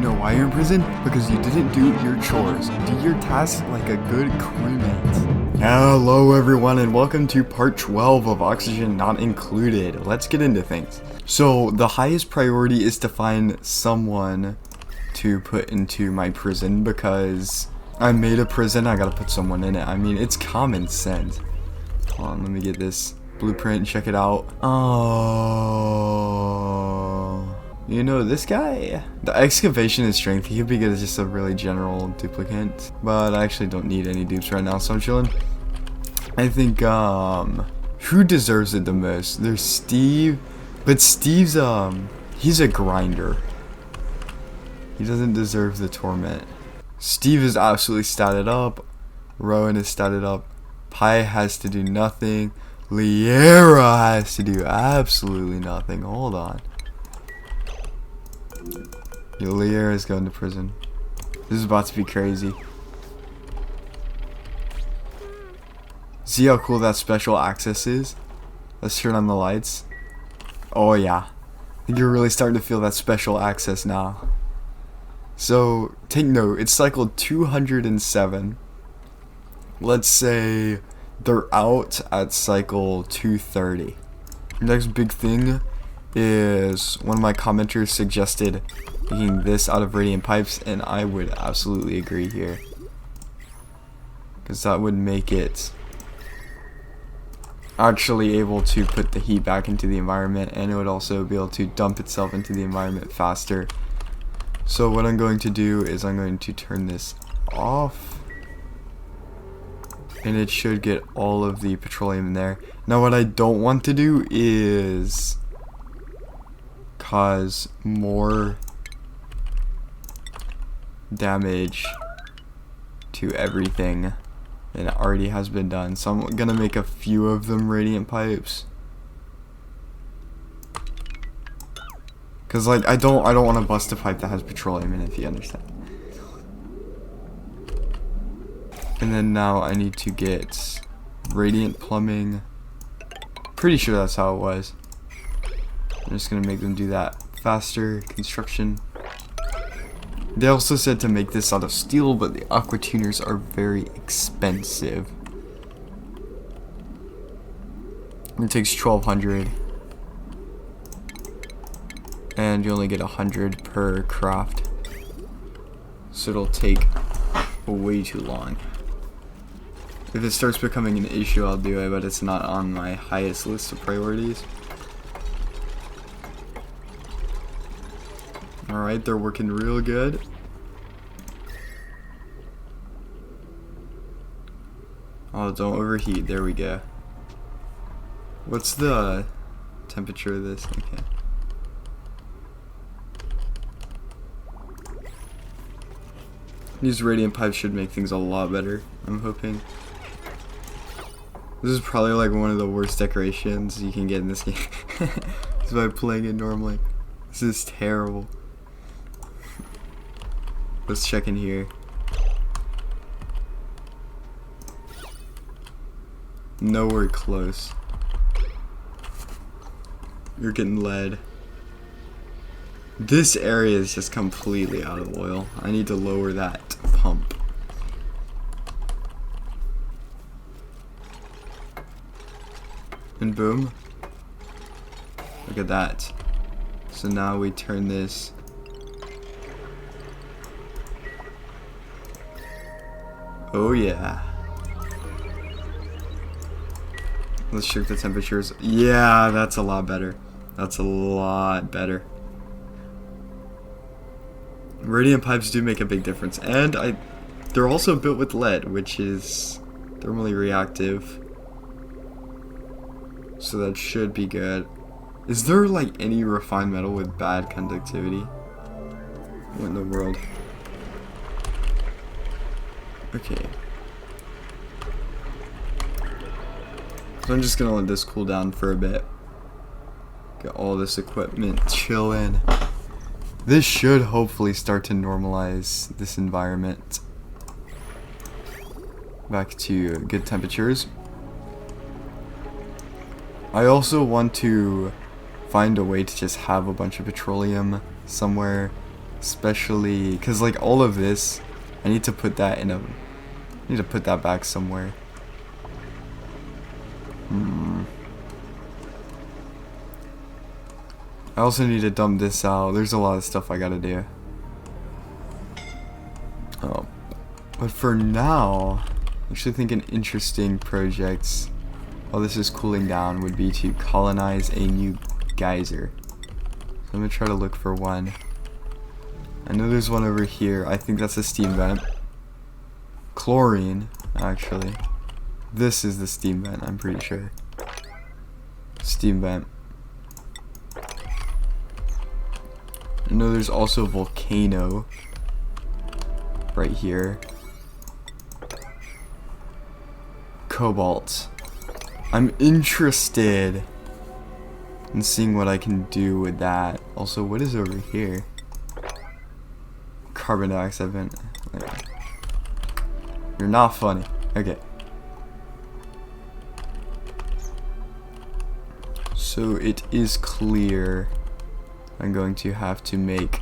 know why you're in prison? Because you didn't do your chores. Do your tasks like a good crewmate. Hello everyone and welcome to part 12 of Oxygen Not Included. Let's get into things. So the highest priority is to find someone to put into my prison because I made a prison, I gotta put someone in it. I mean, it's common sense. Hold on, let me get this blueprint and check it out. Oh, you know this guy? The excavation and strength, he could be good as just a really general duplicate, but I actually don't need any dupes right now, so I'm chilling. I think, who deserves it the most? There's Steve, but Steve's, he's a grinder. He doesn't deserve the torment. Steve is absolutely statted up. Rowan is statted up. Pi has to do nothing. Liera has to do absolutely nothing. Hold on. Liera is going to prison. This is about to be crazy. See how cool that special access is? Let's turn on the lights. Oh yeah. I think you're really starting to feel that special access now. So, take note, it's cycle 207. Let's say they're out at cycle 230. Next big thing is one of my commenters suggested making this out of radiant pipes, and I would absolutely agree here. Because that would make it actually able to put the heat back into the environment, and it would also be able to dump itself into the environment faster. So what I'm going to do is I'm going to turn this off, and it should get all of the petroleum in there. Now what I don't want to do is cause more damage to everything than it already has been done. So I'm gonna make a few of them radiant pipes. Cause like I don't want to bust a pipe that has petroleum in it, if you understand. And then now I need to get radiant plumbing. Pretty sure that's how it was. I'm just gonna make them do that faster. Construction. They also said to make this out of steel, but the aqua tuners are very expensive. It takes 1200. And you only get 100 per craft, so it'll take way too long. If it starts becoming an issue, I'll do it, but it's not on my highest list of priorities. Alright, they're working real good. Oh, don't overheat. There we go. What's the temperature of this? Okay. These radiant pipes should make things a lot better, I'm hoping. This is probably like one of the worst decorations you can get in this game. Just by playing it normally. This is terrible. Let's check in here. Nowhere close. You're getting lead. This area is just completely out of oil. I need to lower that pump. And boom. Look at that. So now we turn this. Oh yeah. Let's check the temperatures. Yeah, that's a lot better. That's a lot better. Radiant pipes do make a big difference, and they're also built with lead, which is thermally reactive, so that should be good. Is there like any refined metal with bad conductivity? What in the world? Okay. So I'm just gonna let this cool down for a bit. Get all this equipment chilling. This should hopefully start to normalize this environment back to good temperatures. I also want to find a way to just have a bunch of petroleum somewhere Especially because like all of this, I need to put that in a. I need to put that back somewhere. I also need to dump this out. There's a lot of stuff I gotta do. But for now, I actually think an interesting project, while this is cooling down, would be to colonize a new geyser. So I'm gonna try to look for one. I know there's one over here. I think that's a steam vent. Chlorine, actually. This is the steam vent, I'm pretty sure. Steam vent. I know there's also Volcano right here. Cobalt. I'm interested in seeing what I can do with that. Also, what is over here? Carbon dioxide vent. You're not funny. Okay. So it is clear I'm going to have to make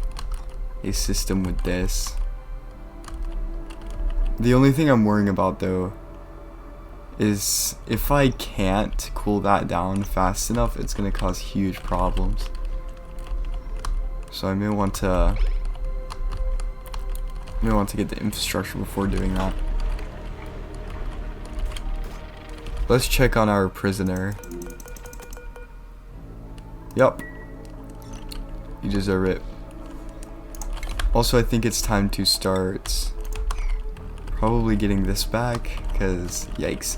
a system with this. The only thing I'm worrying about though is if I can't cool that down fast enough, it's gonna cause huge problems. So I may want to get the infrastructure before doing that. Let's check on our prisoner. Yup. You deserve it. Also, I think it's time to start probably getting this back, because yikes.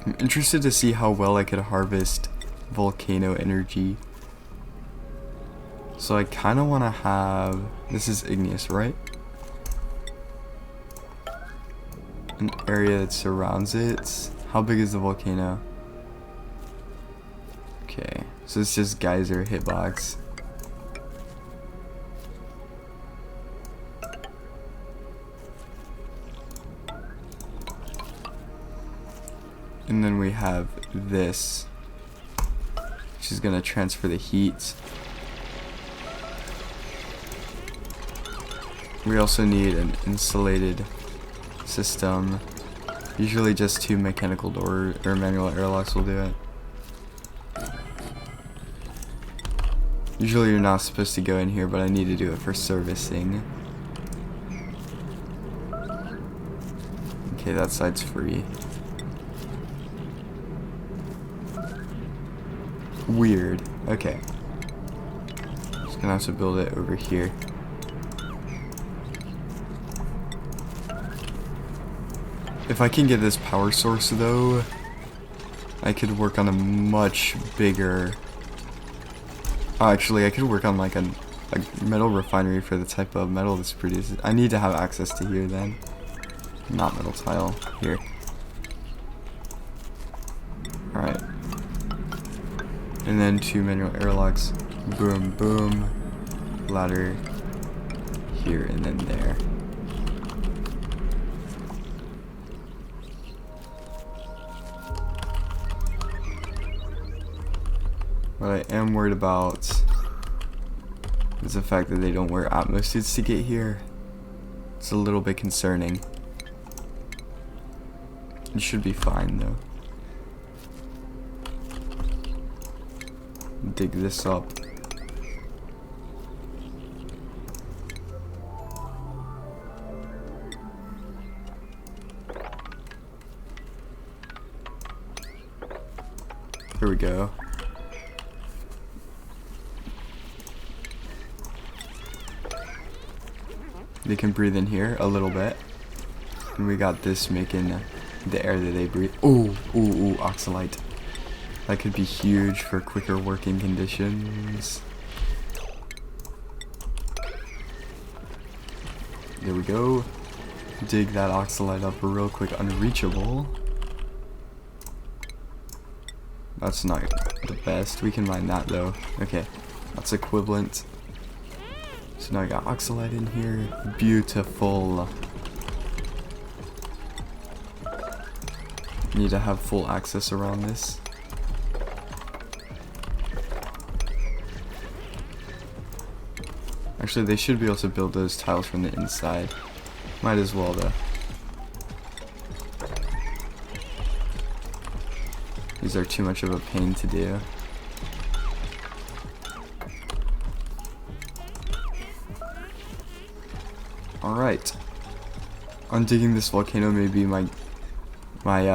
I'm interested to see how well I could harvest volcano energy. So I kind of want to have, this is igneous, right? An area that surrounds it. How big is the volcano? Okay, so it's just geyser hitbox. And then we have this, which is gonna transfer the heat. We also need an insulated system. Usually just 2 mechanical door or manual airlocks will do it. Usually you're not supposed to go in here, but I need to do it for servicing. Okay, that side's free. Weird. Okay. Just gonna have to build it over here. If I can get this power source though, I could work on a much bigger... actually, I could work on like a metal refinery for the type of metal that's produced. I need to have access to here then. Not metal tile. Here. Alright. And then 2 manual airlocks. Boom, boom. Ladder. Here and then there. What I am worried about is the fact that they don't wear Atmos suits to get here. It's a little bit concerning. It should be fine though. Dig this up. Here we go. They can breathe in here a little bit. And we got this making the air that they breathe. Ooh, ooh, ooh, oxalite. That could be huge for quicker working conditions. There we go. Dig that oxalite up real quick. Unreachable. That's not the best. We can mine that though. Okay, that's equivalent. So now I got oxalite in here. Beautiful. Need to have full access around this. Actually, they should be able to build those tiles from the inside. Might as well, though. These are too much of a pain to do. Alright. Undigging this volcano may be my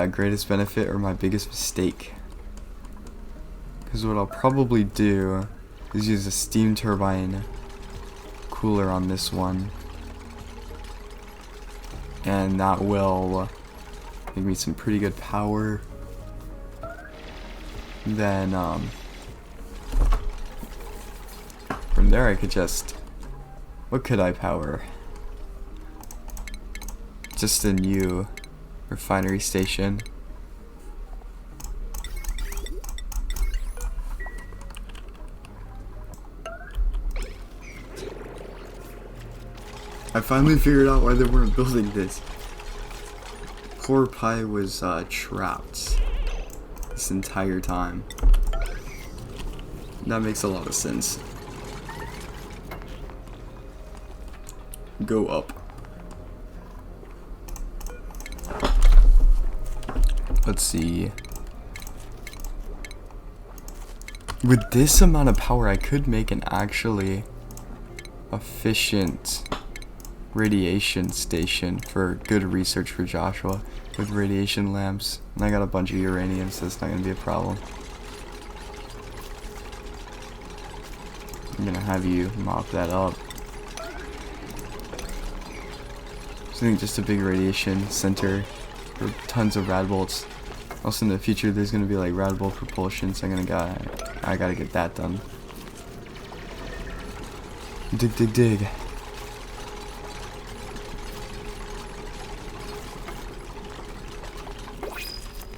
greatest benefit or my biggest mistake. Because what I'll probably do is use a steam turbine cooler on this one. And that will give me some pretty good power. Then from there I could just, what could I power? Just a new refinery station. I finally figured out why they weren't building this. Poor Pi was trapped this entire time. That makes a lot of sense. Go up. Let's see. With this amount of power, I could make an actually efficient radiation station for good research for Joshua with radiation lamps. And I got a bunch of uranium, so it's not going to be a problem. I'm going to have you mop that up. So I think just a big radiation center for tons of rad bolts. Also in the future there's going to be like rad bolt propulsion, so I gotta get that done. Dig, dig, dig.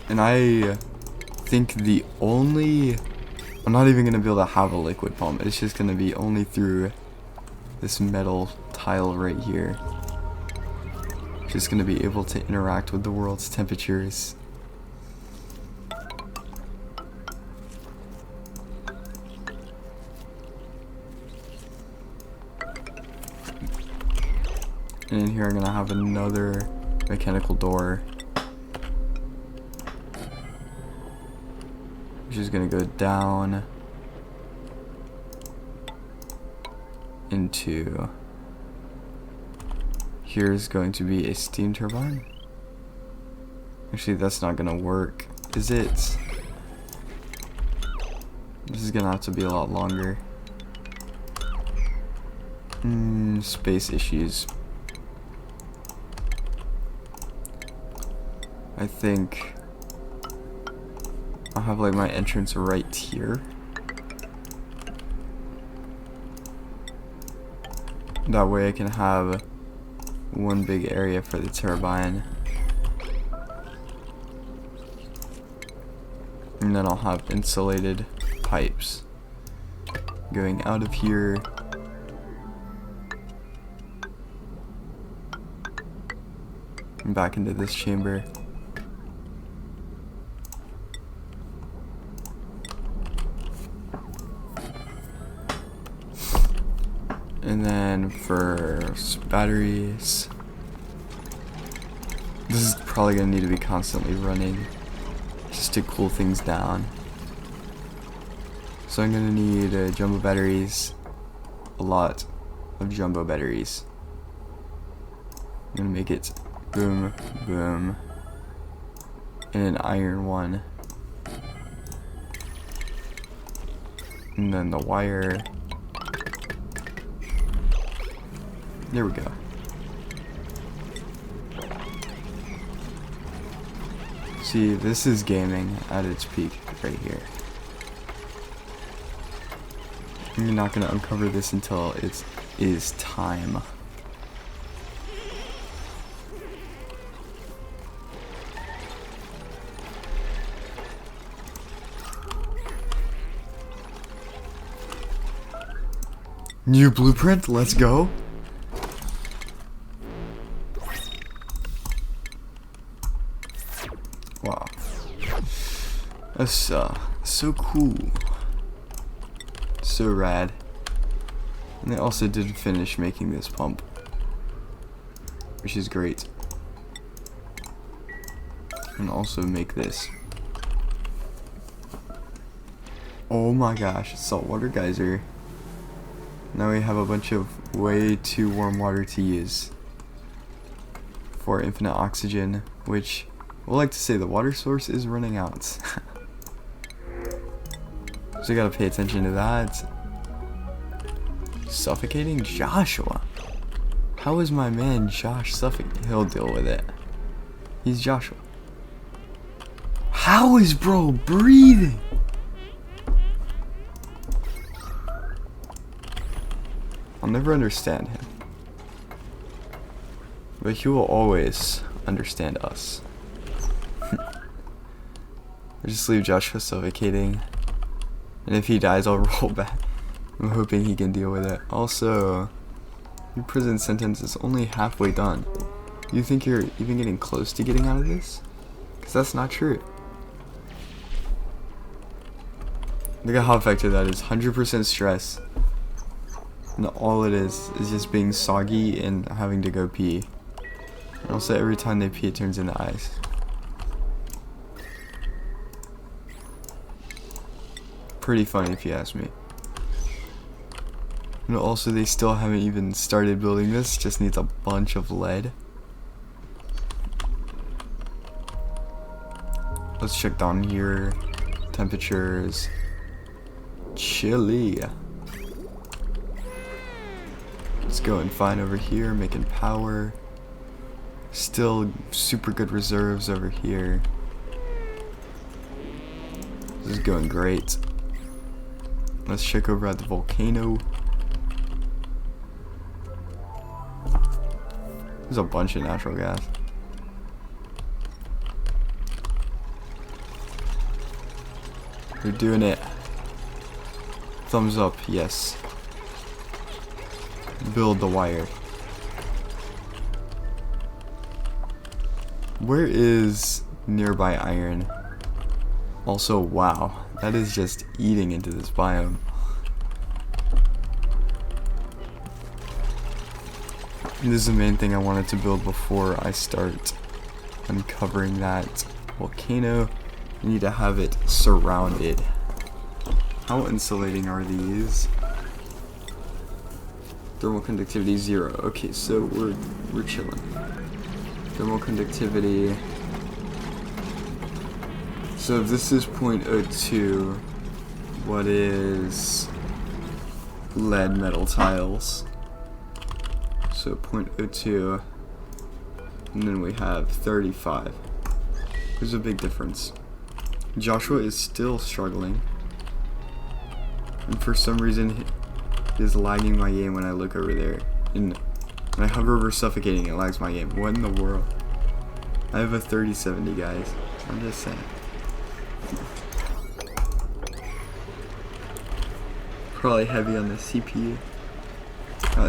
And I think I'm not even going to be able to have a liquid pump. It's just going to be only through this metal tile right here. Just going to be able to interact with the world's temperatures. And in here I'm going to have another mechanical door, which is going to go down into, here's going to be a steam turbine. Actually, that's not going to work, is it? This is going to have to be a lot longer. Space issues. I think I'll have like my entrance right here. That way I can have one big area for the turbine. And then I'll have insulated pipes going out of here and back into this chamber. And then for batteries, this is probably going to need to be constantly running just to cool things down. So I'm going to need jumbo batteries, a lot of jumbo batteries. I'm going to make it boom, boom, and an iron one. And then the wire. There we go. See, this is gaming at its peak right here. I'm not going to uncover this until it is time. New blueprint, let's go. Wow. That's so cool. So rad. And they also did finish making this pump, which is great. And also make this. Oh my gosh, saltwater geyser. Now we have a bunch of way too warm water to use for infinite oxygen, which we'll like to say the water source is running out. So you gotta pay attention to that. Suffocating Joshua. How is my man Josh suffocating? He'll deal with it. He's Joshua. How is bro breathing? I'll never understand him. But he will always understand us. I just leave Joshua suffocating. And if he dies, I'll roll back. I'm hoping he can deal with it. Also, your prison sentence is only halfway done. You think you're even getting close to getting out of this? Because that's not true. Look at how effective that is. 100% stress. And all it is just being soggy and having to go pee. And also every time they pee, it turns into ice. Pretty funny if you ask me. And also they still haven't even started building this, just needs a bunch of lead. Let's check down here. Temperatures. Chilly. It's going fine over here, making power. Still super good reserves over here. This is going great. Let's check over at the volcano. There's a bunch of natural gas. They're doing it. Thumbs up, yes. Build the wire. Where is nearby iron? Also, wow, that is just eating into this biome. And this is the main thing I wanted to build before I start uncovering that volcano. I need to have it surrounded. How insulating are these? Thermal conductivity 0. Okay, so we're chilling. Thermal conductivity. So if this is 0.02, what is lead metal tiles? So 0.02, and then we have 35. There's a big difference. Joshua is still struggling, and for some reason it is lagging my game when I look over there. And when I hover over suffocating, it lags my game. What in the world? I have a 3070, guys. I'm just saying. Probably heavy on the CPU.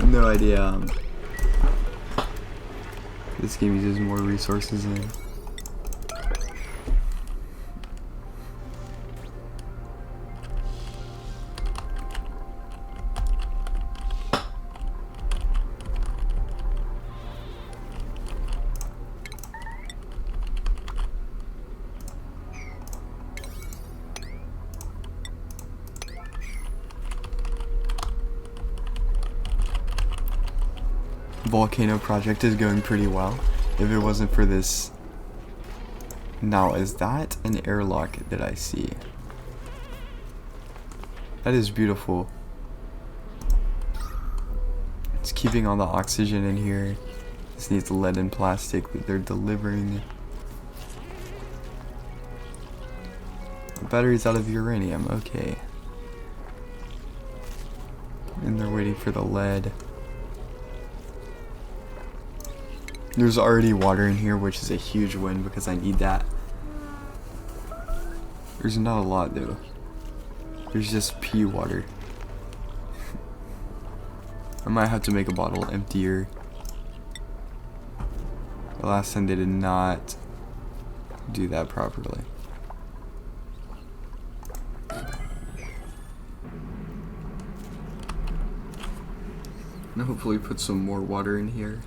No idea. This game uses more resources than. Volcano project is going pretty well. If it wasn't for this. Now, is that an airlock that I see? That is beautiful. It's keeping all the oxygen in here. This needs lead and plastic that they're delivering. The battery's out of uranium, okay. And they're waiting for the lead. There's already water in here, which is a huge win because I need that. There's not a lot though. There's just pea water. I might have to make a bottle emptier. The last time they did not do that properly. And hopefully put some more water in here.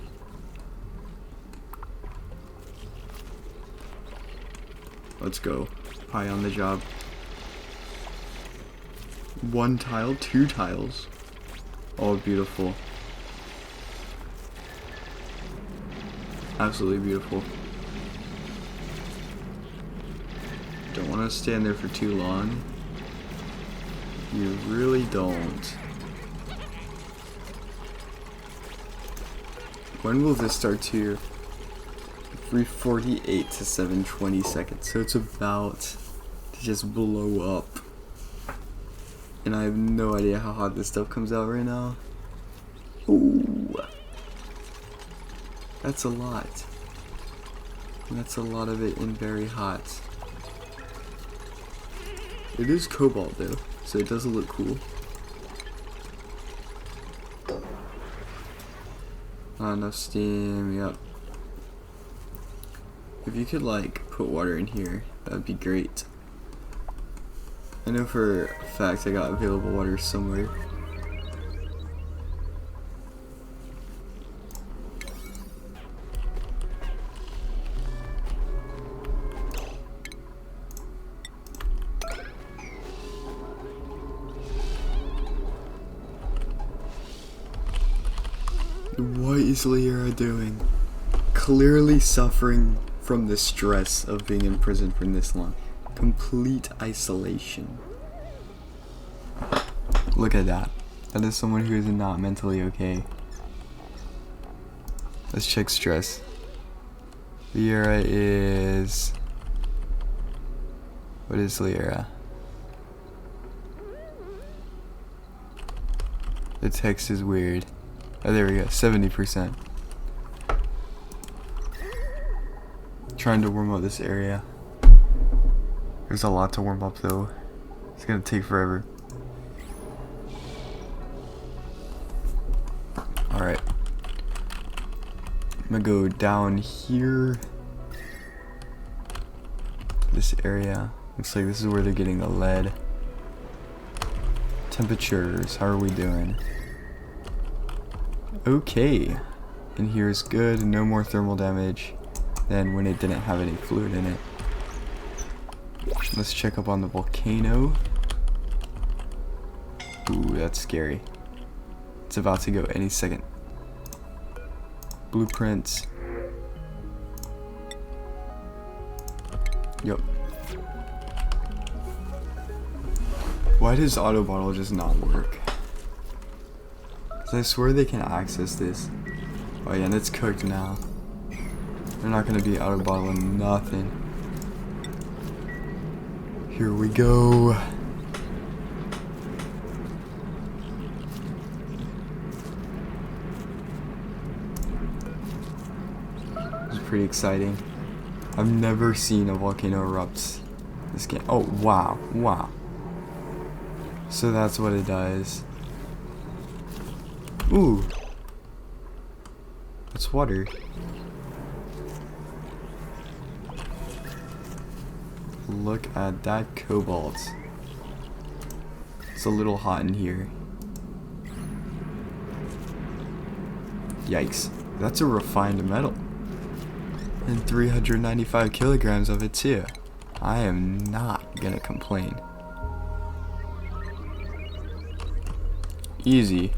Let's go. Pie on the job. 1 tile, 2 tiles. Oh, beautiful. Absolutely beautiful. Don't want to stand there for too long. You really don't. When will this start to? 3:48 to 7:20 seconds. So it's about to just blow up. And I have no idea how hot this stuff comes out right now. Ooh. That's a lot. And that's a lot of it and very hot. It is cobalt though, so it does look cool. Not enough steam, yep. If you could like put water in here, that would be great. I know for a fact I got available water somewhere. What is Liera doing? Clearly suffering from the stress of being in prison for this long. Complete isolation. Look at that. That is someone who is not mentally okay. Let's check stress. Liera is... What is Liera? The text is weird. Oh, there we go. 70%. Trying to warm up this area. There's a lot to warm up though. It's gonna take forever. Alright. I'm gonna go down here. This area. Looks like this is where they're getting the lead. Temperatures. How are we doing? Okay. And here's good. No more thermal damage than when it didn't have any fluid in it. Let's check up on the volcano. Ooh, that's scary. It's about to go any second. Blueprints. Yup. Why does auto bottle just not work? 'Cause I swear they can access this. Oh yeah, and it's cooked now. They're not gonna be auto bottling nothing. Here we go. This is pretty exciting. I've never seen a volcano erupt this game. Oh wow, wow. So that's what it does. Ooh. It's water. Look at that cobalt. It's a little hot in here. Yikes. That's a refined metal. And 395 kilograms of it too. I am not gonna complain. Easy.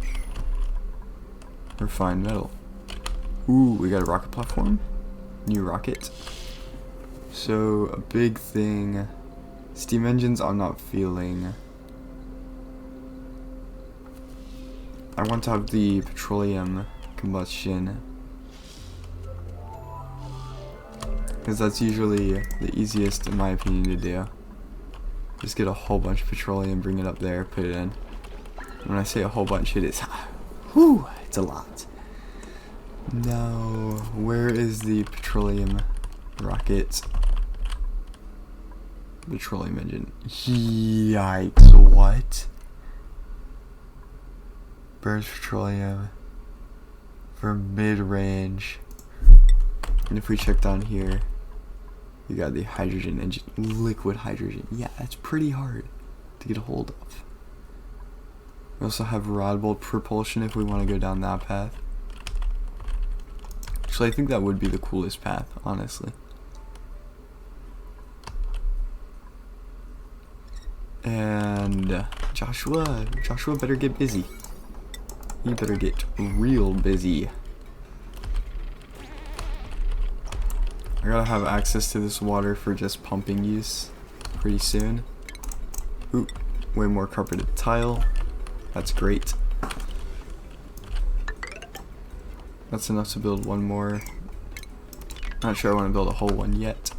Refined metal. Ooh, we got a rocket platform. New rocket. So, a big thing. Steam engines I'm not feeling. I want to have the petroleum combustion. Because that's usually the easiest, in my opinion, to do. Just get a whole bunch of petroleum, bring it up there, put it in. When I say a whole bunch, it is... Whew, it's a lot. Now, where is the petroleum rocket? Petroleum engine. Yikes, what? Burns petroleum for mid-range. And if we check down here, you got the hydrogen engine, liquid hydrogen. Yeah, that's pretty hard to get a hold of. We also have rod bolt propulsion if we want to go down that path. Actually, I think that would be the coolest path, honestly. And Joshua better get busy. You better get real busy. I gotta have access to this water for just pumping use pretty soon. Ooh, way more carpeted tile. That's great. That's enough to build one more. Not sure I want to build a whole one yet.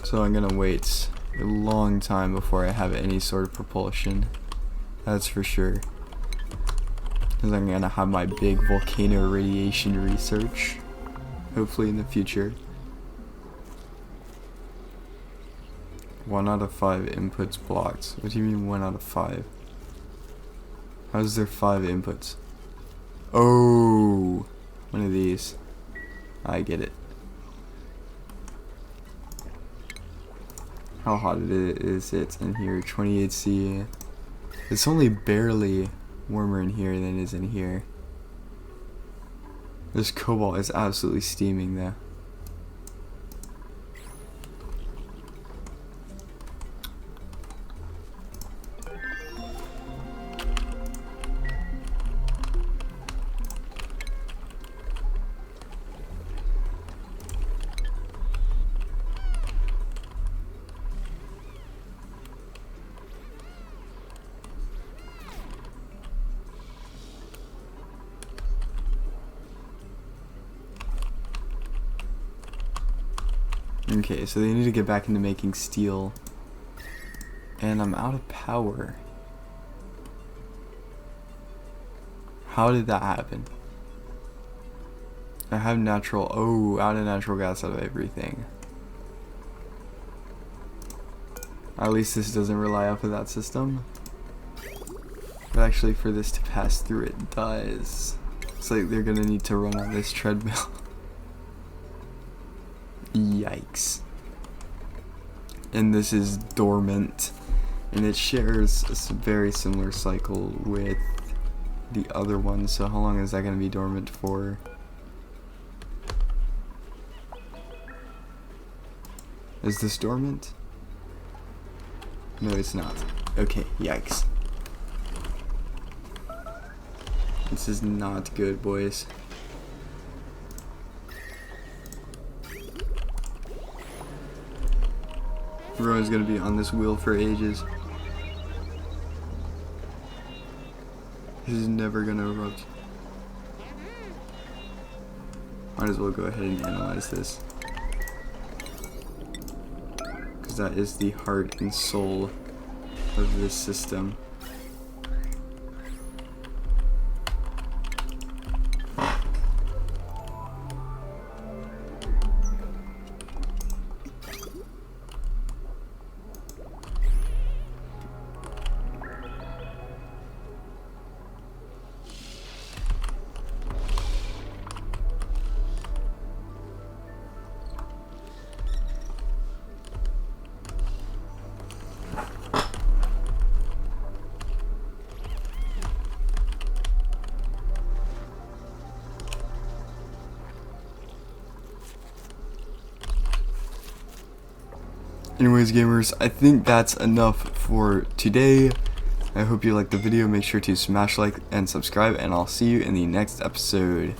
So I'm gonna wait a long time before I have any sort of propulsion. That's for sure. Because I'm gonna have my big volcano radiation research. Hopefully in the future. 1 out of 5 inputs blocked. What do you mean 1 out of 5? How is there 5 inputs? Oh, one of these. I get it. How hot is it in here? 28C. It's only barely warmer in here than it is in here. This cobalt is absolutely steaming though. Okay, so they need to get back into making steel. And I'm out of power. How did that happen? I have natural, out of natural gas out of everything. At least this doesn't rely off of that system. But actually for this to pass through it does. It's like they're gonna need to run on this treadmill. Yikes. And this is dormant. And it shares a very similar cycle with the other one. So how long is that going to be dormant for? Is this dormant? No, it's not. Okay, yikes. This is not good, boys. Everyone's gonna be on this wheel for ages. This is never gonna erupt. Might as well go ahead and analyze this. Because that is the heart and soul of this system. Anyways, gamers, I think that's enough for today. I hope you liked the video. Make sure to smash like and subscribe, and I'll see you in the next episode.